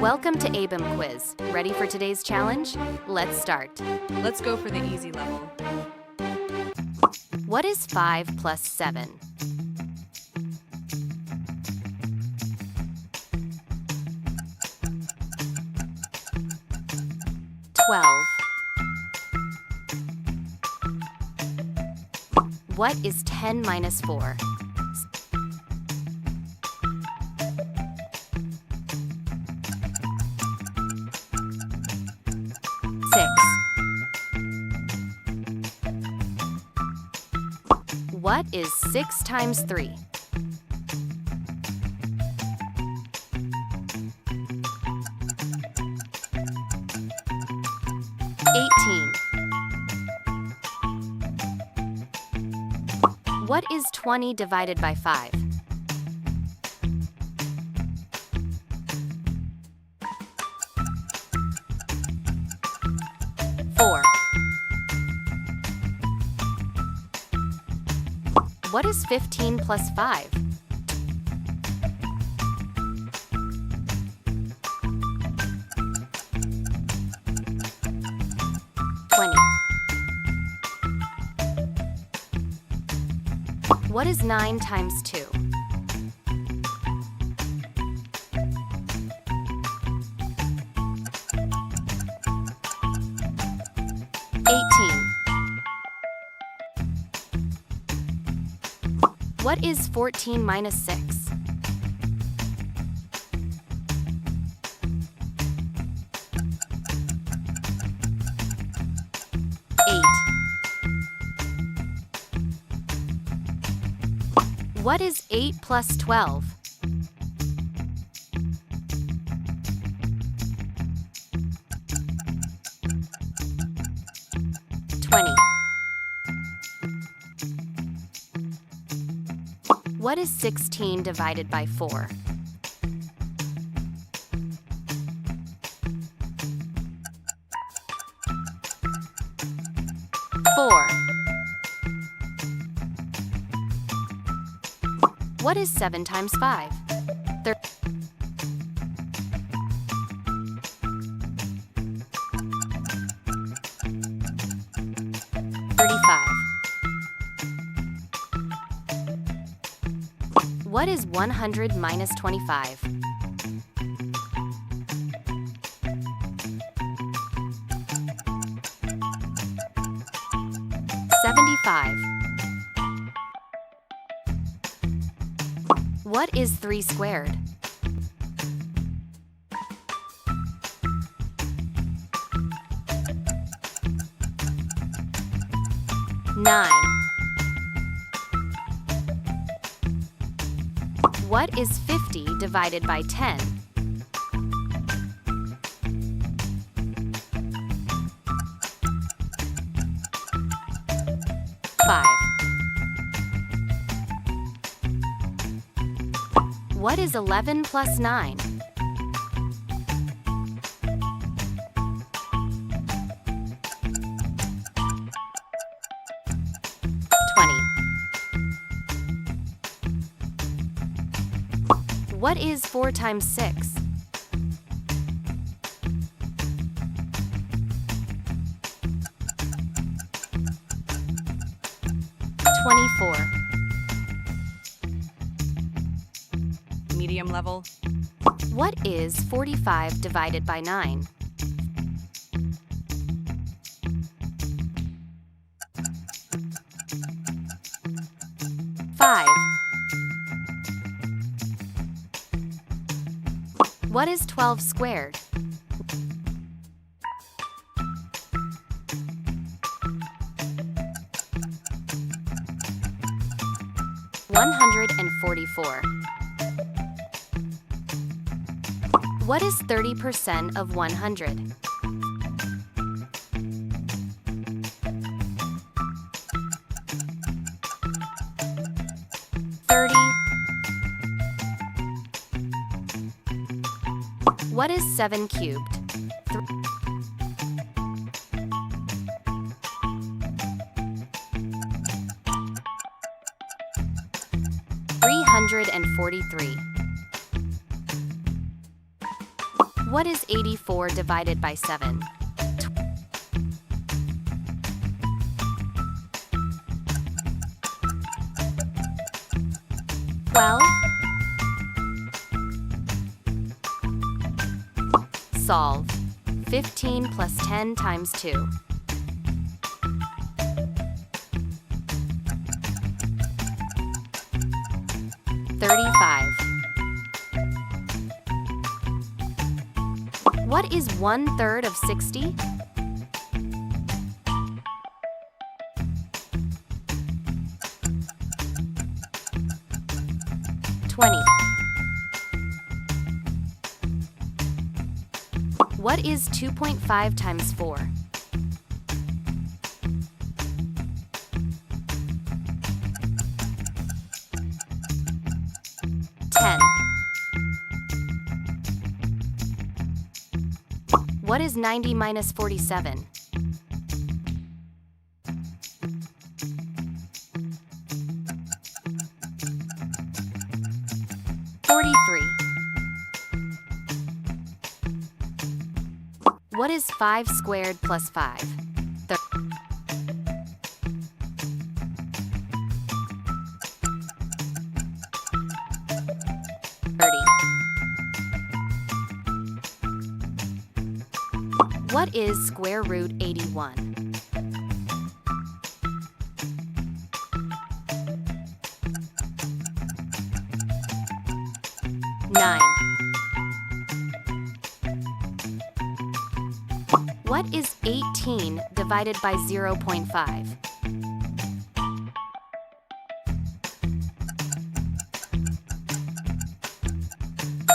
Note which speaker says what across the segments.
Speaker 1: Welcome to ABIM Quiz. Ready for today's challenge? Let's start.
Speaker 2: Let's go for the easy level.
Speaker 1: What is 5 plus 7? 12. What is 10 minus 4? 6. What is 6 times 3? 18. What is 20 divided by 5? 4. What is 15 plus 5? 20. What is 9 times 2? 18. What is 14 minus 6? 8. What is 8 plus 12? 20. What is 16 divided by 4? 4. What is 7 times 5? 35. What is 100 minus 25? 75. What is 3 squared? 9. What is 50 divided by 10? 5. What is 11 plus 9? 20. What is 4 times 6? 24.
Speaker 2: Medium level.
Speaker 1: What is 45 divided by 9? 5. What is 12 squared? 144. What is 30% of 100? 30. What is 7 cubed? 343. What is 84 divided by 7? 12. Solve. 15 plus 10 times 2. 35. What is 1/3 of 60? 20. What is 2.5 times 4? 10. What is 90 minus 47? 43. What is 5 squared plus 5? 30. What is square root 81? 9. What is 18 divided by 0.5?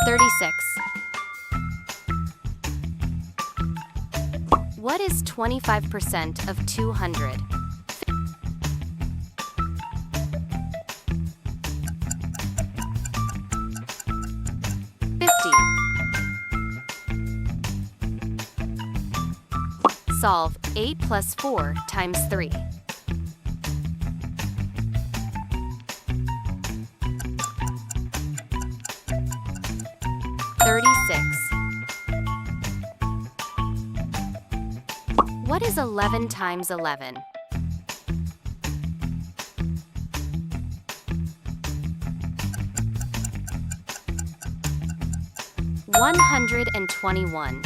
Speaker 1: 36. What is 25% of 200? 50. Solve 8 plus 4 times 3. 36. What is 11 times 11? 121.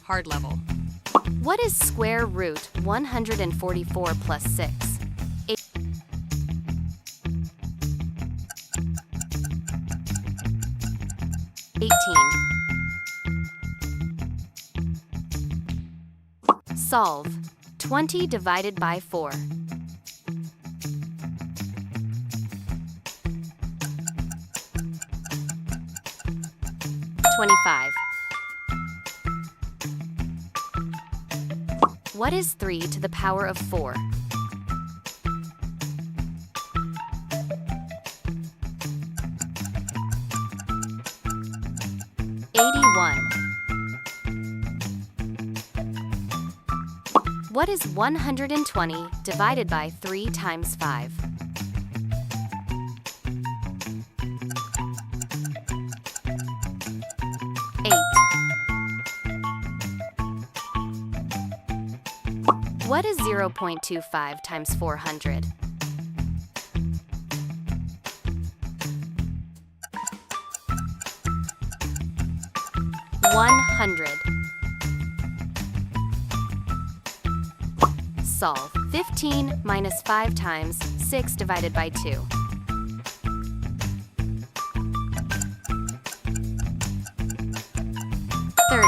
Speaker 2: Hard level.
Speaker 1: What is square root 144 plus 6? 18. Solve. 20 divided by 4. 25. What is 3 to the power of 4? 81. What is 120 divided by 3 times 5? 8. What is 0.25 times 400? 100. Solve. 15 minus 5 times 6 divided by 2. 30.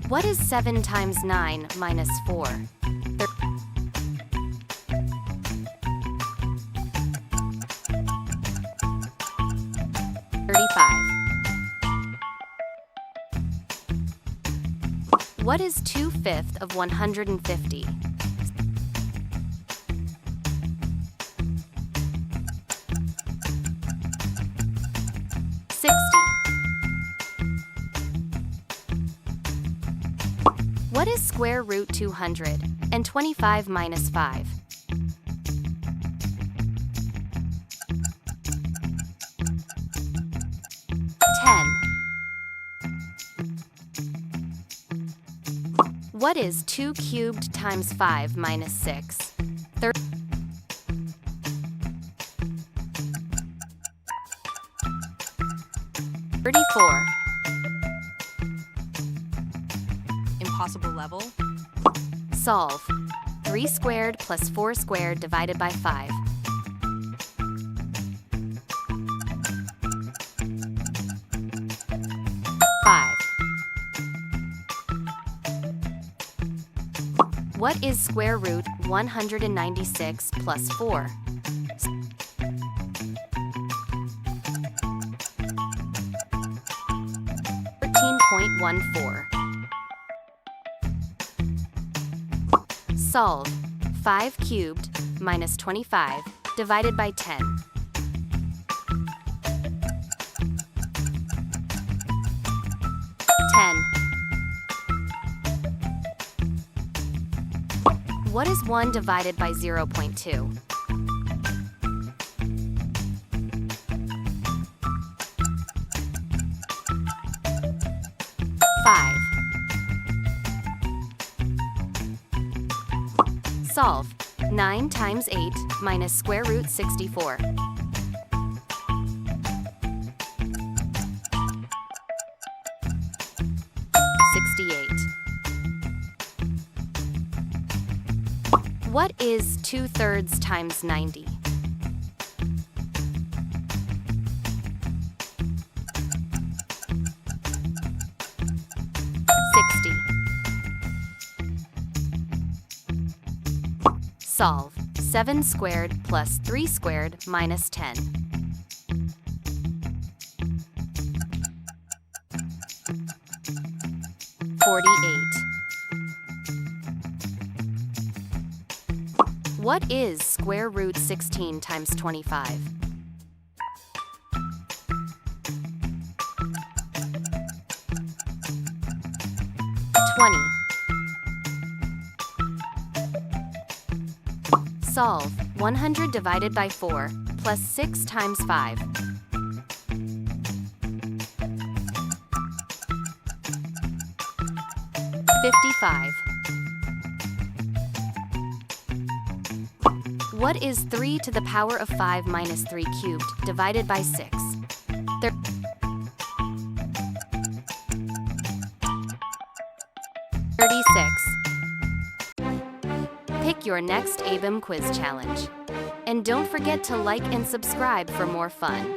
Speaker 1: What is 7 times 9 minus 4? 35. What is 2/5 of 150? 60. What is square root 225 minus 5? What is 2 cubed times 5 minus 6? 34.
Speaker 2: Impossible level.
Speaker 1: Solve. 3 squared plus 4 squared divided by 5. 5. What is square root 196 plus 4? 13.14. Solve. 5 cubed minus 25 divided by 10. 10. What is 1 divided by 0.2? 5. Solve. 9 times 8 minus square root 64. 68. What is 2/3 times 90? 60. Solve. 7 squared plus 3 squared minus 10. 48. What is square root 16 times 25? 20. Solve. 100 divided by 4 plus 6 times 5. 55. What is 3 to the power of 5 minus 3 cubed divided by 6? 36. Pick your next ABIM quiz challenge. And don't forget to like and subscribe for more fun.